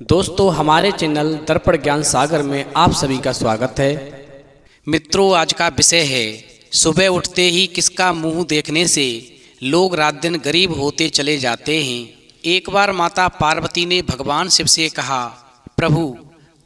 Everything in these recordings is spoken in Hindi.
दोस्तों, हमारे चैनल दर्पण ज्ञान सागर में आप सभी का स्वागत है। मित्रों, आज का विषय है सुबह उठते ही किसका मुंह देखने से लोग रात दिन गरीब होते चले जाते हैं। एक बार माता पार्वती ने भगवान शिव से कहा, प्रभु,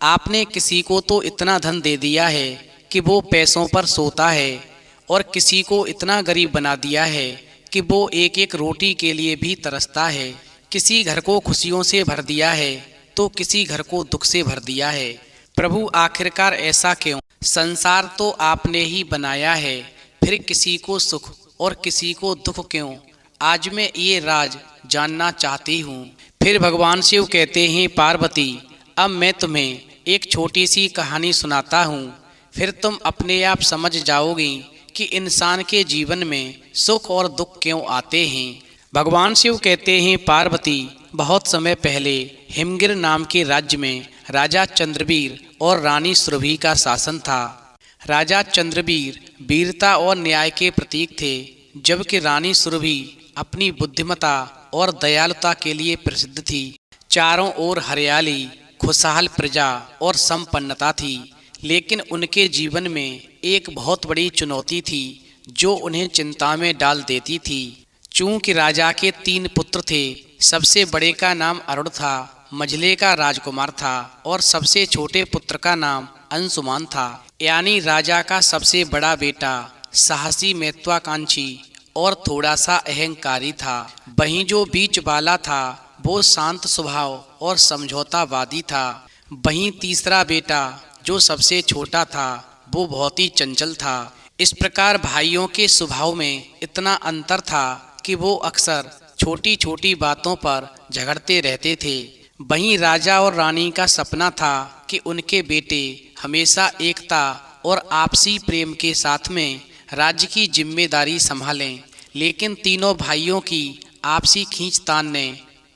आपने किसी को तो इतना धन दे दिया है कि वो पैसों पर सोता है और किसी को इतना गरीब बना दिया है कि वो एक एक रोटी के लिए भी तरसता है। किसी घर को खुशियों से भर दिया है तो किसी घर को दुख से भर दिया है। प्रभु, आखिरकार ऐसा क्यों? संसार तो आपने ही बनाया है, फिर किसी को सुख और किसी को दुख क्यों? आज मैं ये राज जानना चाहती हूँ। फिर भगवान शिव कहते हैं, पार्वती, अब मैं तुम्हें एक छोटी सी कहानी सुनाता हूँ, फिर तुम अपने आप समझ जाओगी कि इंसान के जीवन में सुख और दुख क्यों आते हैं। भगवान शिव कहते हैं, पार्वती, बहुत समय पहले हिमगिर नाम के राज्य में राजा चंद्रवीर और रानी सुरभि का शासन था। राजा चंद्रवीर वीरता और न्याय के प्रतीक थे, जबकि रानी सुरभि अपनी बुद्धिमता और दयालुता के लिए प्रसिद्ध थी। चारों ओर हरियाली, खुशहाल प्रजा और संपन्नता थी, लेकिन उनके जीवन में एक बहुत बड़ी चुनौती थी जो उन्हें चिंता में डाल देती थी। चूंकि राजा के 3 पुत्र थे, सबसे बड़े का नाम अरुण था, मझले का राजकुमार था और सबसे छोटे पुत्र का नाम अंशुमान था। यानी राजा का सबसे बड़ा बेटा साहसी, महत्वाकांक्षी और थोड़ा सा अहंकारी था। वहीं जो बीच वाला था वो शांत स्वभाव और समझौतावादी था। वहीं तीसरा बेटा जो सबसे छोटा था वो बहुत ही चंचल था। इस प्रकार भाइयों के स्वभाव में इतना अंतर था कि वो अक्सर छोटी छोटी बातों पर झगड़ते रहते थे। वहीं राजा और रानी का सपना था कि उनके बेटे हमेशा एकता और आपसी प्रेम के साथ में राज्य की जिम्मेदारी संभालें, लेकिन तीनों भाइयों की आपसी खींचतान ने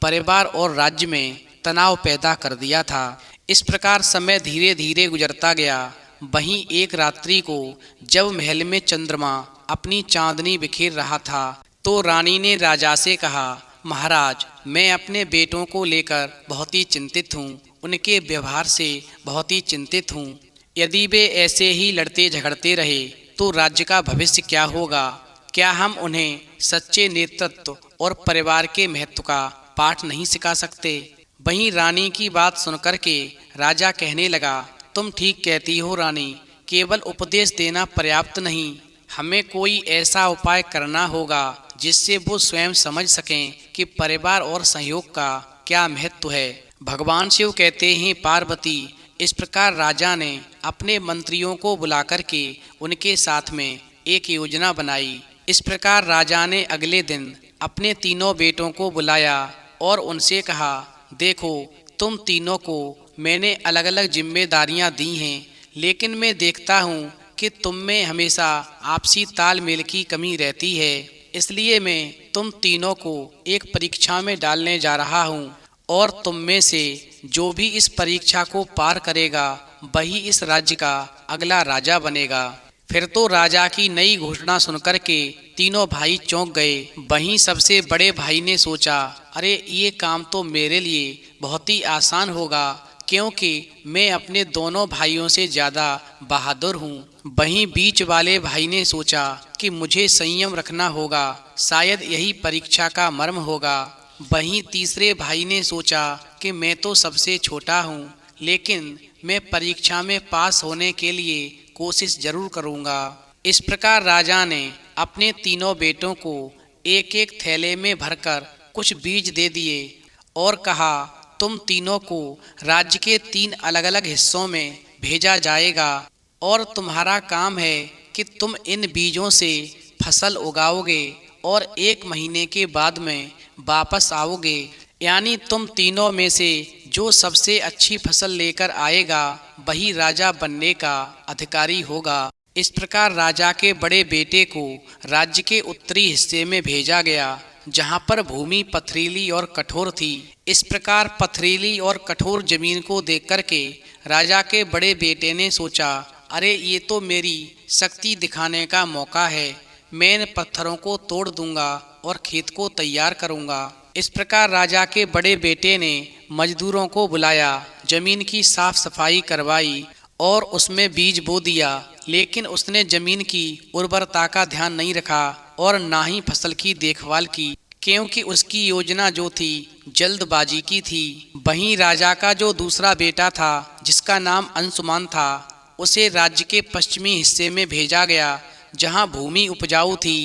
परिवार और राज्य में तनाव पैदा कर दिया था। इस प्रकार समय धीरे धीरे गुजरता गया। वहीं एक रात्रि को जब महल में चंद्रमा अपनी चांदनी बिखेर रहा था तो रानी ने राजा से कहा, महाराज, मैं अपने बेटों को लेकर बहुत ही चिंतित हूँ, उनके व्यवहार से बहुत ही चिंतित हूँ। यदि वे ऐसे ही लड़ते झगड़ते रहे तो राज्य का भविष्य क्या होगा? क्या हम उन्हें सच्चे नेतृत्व और परिवार के महत्व का पाठ नहीं सिखा सकते? वहीं रानी की बात सुनकर के राजा कहने लगा, तुम ठीक कहती हो रानी, केवल उपदेश देना पर्याप्त नहीं, हमें कोई ऐसा उपाय करना होगा जिससे वो स्वयं समझ सकें कि परिवार और सहयोग का क्या महत्व है। भगवान शिव कहते हैं, पार्वती, इस प्रकार राजा ने अपने मंत्रियों को बुलाकर के उनके साथ में एक योजना बनाई। इस प्रकार राजा ने अगले दिन अपने तीनों बेटों को बुलाया और उनसे कहा, देखो, तुम तीनों को मैंने अलग अलग जिम्मेदारियां दी हैं, लेकिन मैं देखता हूँ कि तुम में हमेशा आपसी तालमेल की कमी रहती है। इसलिए मैं तुम तीनों को एक परीक्षा में डालने जा रहा हूँ और तुम में से जो भी इस परीक्षा को पार करेगा वही इस राज्य का अगला राजा बनेगा। फिर तो राजा की नई घोषणा सुनकर के तीनों भाई चौंक गए। वहीं सबसे बड़े भाई ने सोचा, अरे, ये काम तो मेरे लिए बहुत ही आसान होगा, क्योंकि मैं अपने दोनों भाइयों से ज़्यादा बहादुर हूँ। वहीं बीच वाले भाई ने सोचा कि मुझे संयम रखना होगा, शायद यही परीक्षा का मर्म होगा। वहीं तीसरे भाई ने सोचा कि मैं तो सबसे छोटा हूँ, लेकिन मैं परीक्षा में पास होने के लिए कोशिश जरूर करूँगा। इस प्रकार राजा ने अपने तीनों बेटों को एक एक थैले में भरकर कुछ बीज दे दिए और कहा, तुम तीनों को राज्य के 3 अलग अलग हिस्सों में भेजा जाएगा और तुम्हारा काम है कि तुम इन बीजों से फसल उगाओगे और 1 महीने के बाद में वापस आओगे। यानी तुम तीनों में से जो सबसे अच्छी फसल लेकर आएगा वही राजा बनने का अधिकारी होगा। इस प्रकार राजा के बड़े बेटे को राज्य के उत्तरी हिस्से में भेजा गया, जहाँ पर भूमि पथरीली और कठोर थी। इस प्रकार पथरीली और कठोर जमीन को देख करके राजा के बड़े बेटे ने सोचा, अरे, ये तो मेरी शक्ति दिखाने का मौका है, मैं इन पत्थरों को तोड़ दूंगा और खेत को तैयार करूंगा। इस प्रकार राजा के बड़े बेटे ने मजदूरों को बुलाया, जमीन की साफ सफाई करवाई और उसमें बीज बो दिया। लेकिन उसने जमीन की उर्वरता का ध्यान नहीं रखा और ना ही फसल की देखभाल की, क्योंकि उसकी योजना जो थी जल्दबाजी की थी। वहीं राजा का जो दूसरा बेटा था, जिसका नाम अंशुमान था, उसे राज्य के पश्चिमी हिस्से में भेजा गया जहां भूमि उपजाऊ थी।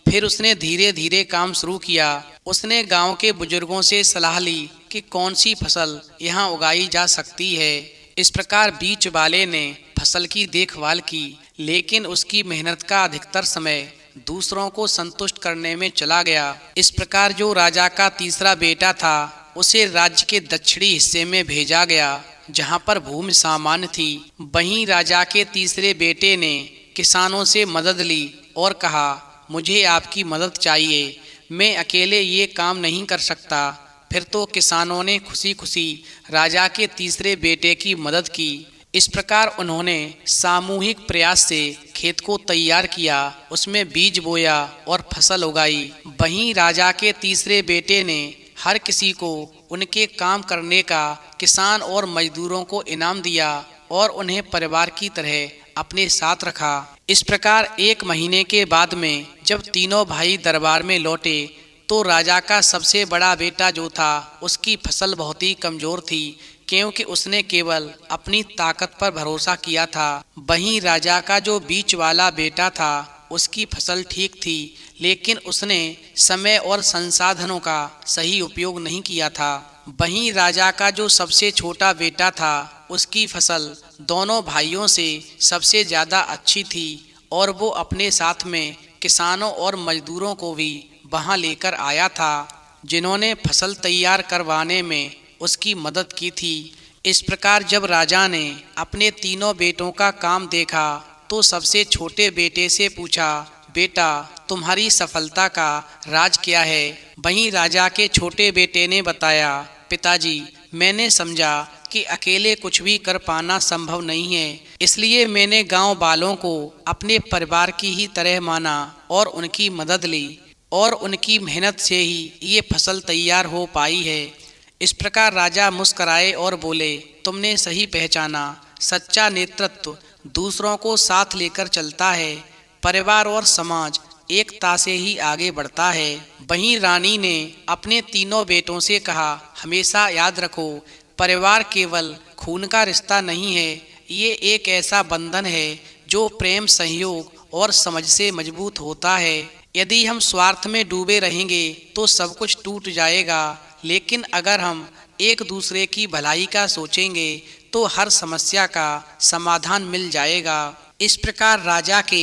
फिर उसने धीरे धीरे काम शुरू किया। उसने गांव के बुजुर्गों से सलाह ली कि कौन सी फसल यहाँ उगाई जा सकती है। इस प्रकार बीच वाले ने फसल की देखभाल की, लेकिन उसकी मेहनत का अधिकतर समय दूसरों को संतुष्ट करने में चला गया। इस प्रकार जो राजा का तीसरा बेटा था, उसे राज्य के दक्षिणी हिस्से में भेजा गया जहां पर भूमि सामान्य थी। वहीं राजा के तीसरे बेटे ने किसानों से मदद ली और कहा, मुझे आपकी मदद चाहिए, मैं अकेले ये काम नहीं कर सकता। फिर तो किसानों ने खुशी खुशी राजा के तीसरे बेटे की मदद की। इस प्रकार उन्होंने सामूहिक प्रयास से खेत को तैयार किया, उसमें बीज बोया और फसल उगाई। वहीं राजा के तीसरे बेटे ने हर किसी को उनके काम करने का, किसान और मजदूरों को इनाम दिया और उन्हें परिवार की तरह अपने साथ रखा। इस प्रकार 1 महीने के बाद में जब तीनों भाई दरबार में लौटे तो राजा का सबसे बड़ा बेटा जो था, उसकी फसल बहुत ही कमजोर थी, क्योंकि उसने केवल अपनी ताकत पर भरोसा किया था। वहीं राजा का जो बीच वाला बेटा था, उसकी फसल ठीक थी, लेकिन उसने समय और संसाधनों का सही उपयोग नहीं किया था। वहीं राजा का जो सबसे छोटा बेटा था, उसकी फसल दोनों भाइयों से सबसे ज़्यादा अच्छी थी और वो अपने साथ में किसानों और मजदूरों को भी वहाँ लेकर आया था, जिन्होंने फसल तैयार करवाने में उसकी मदद की थी। इस प्रकार जब राजा ने अपने तीनों बेटों का काम देखा तो सबसे छोटे बेटे से पूछा, बेटा तुम्हारी सफलता का राज क्या है? वहीं राजा के छोटे बेटे ने बताया, पिताजी मैंने समझा कि अकेले कुछ भी कर पाना संभव नहीं है, इसलिए मैंने गांव वालों को अपने परिवार की ही तरह माना और उनकी मदद ली और उनकी मेहनत से ही ये फसल तैयार हो पाई है। इस प्रकार राजा मुस्कराए और बोले, तुमने सही पहचाना, सच्चा नेतृत्व दूसरों को साथ लेकर चलता है। परिवार और समाज एकता से ही आगे बढ़ता है। वहीं रानी ने अपने तीनों बेटों से कहा, हमेशा याद रखो, परिवार केवल खून का रिश्ता नहीं है, ये एक ऐसा बंधन है जो प्रेम, सहयोग और समझ से मजबूत होता है। यदि हम स्वार्थ में डूबे रहेंगे तो सब कुछ टूट जाएगा, लेकिन अगर हम एक दूसरे की भलाई का सोचेंगे तो हर समस्या का समाधान मिल जाएगा। इस प्रकार राजा के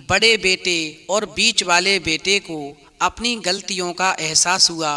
बड़े बेटे और बीच वाले बेटे को अपनी गलतियों का एहसास हुआ।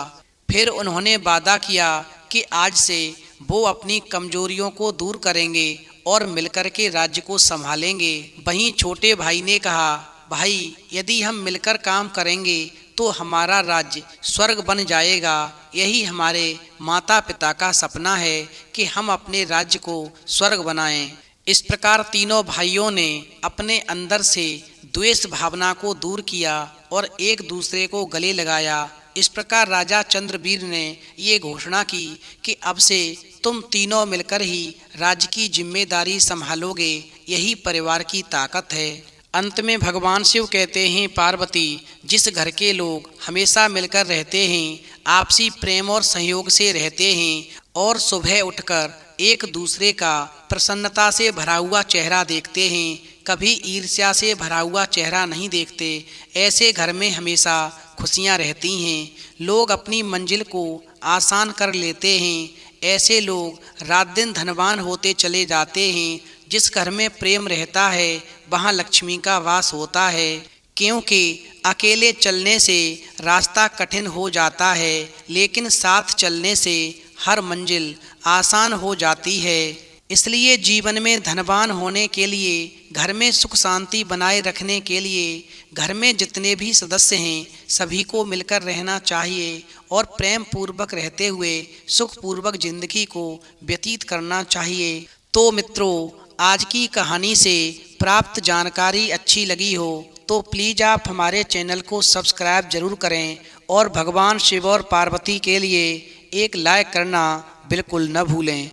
फिर उन्होंने वादा किया कि आज से वो अपनी कमजोरियों को दूर करेंगे और मिलकर के राज्य को संभालेंगे। वहीं छोटे भाई ने कहा, भाई यदि हम मिलकर काम करेंगे तो हमारा राज्य स्वर्ग बन जाएगा। यही हमारे माता पिता का सपना है कि हम अपने राज्य को स्वर्ग बनाएं। इस प्रकार तीनों भाइयों ने अपने अंदर से द्वेष भावना को दूर किया और एक दूसरे को गले लगाया। इस प्रकार राजा चंद्रवीर ने ये घोषणा की कि अब से तुम तीनों मिलकर ही राज्य की जिम्मेदारी संभालोगे, यही परिवार की ताकत है। अंत में भगवान शिव कहते हैं, पार्वती, जिस घर के लोग हमेशा मिलकर रहते हैं, आपसी प्रेम और सहयोग से रहते हैं और सुबह उठकर एक दूसरे का प्रसन्नता से भरा हुआ चेहरा देखते हैं, कभी ईर्ष्या से भरा हुआ चेहरा नहीं देखते, ऐसे घर में हमेशा खुशियां रहती हैं। लोग अपनी मंजिल को आसान कर लेते हैं, ऐसे लोग रात दिन धनवान होते चले जाते हैं। जिस घर में प्रेम रहता है वहाँ लक्ष्मी का वास होता है, क्योंकि अकेले चलने से रास्ता कठिन हो जाता है, लेकिन साथ चलने से हर मंजिल आसान हो जाती है। इसलिए जीवन में धनवान होने के लिए, घर में सुख शांति बनाए रखने के लिए घर में जितने भी सदस्य हैं सभी को मिलकर रहना चाहिए और प्रेम पूर्वक रहते हुए सुख पूर्वक जिंदगी को व्यतीत करना चाहिए। तो मित्रों, आज की कहानी से प्राप्त जानकारी अच्छी लगी हो तो प्लीज़ आप हमारे चैनल को सब्सक्राइब जरूर करें और भगवान शिव और पार्वती के लिए एक लाइक करना बिल्कुल न भूलें।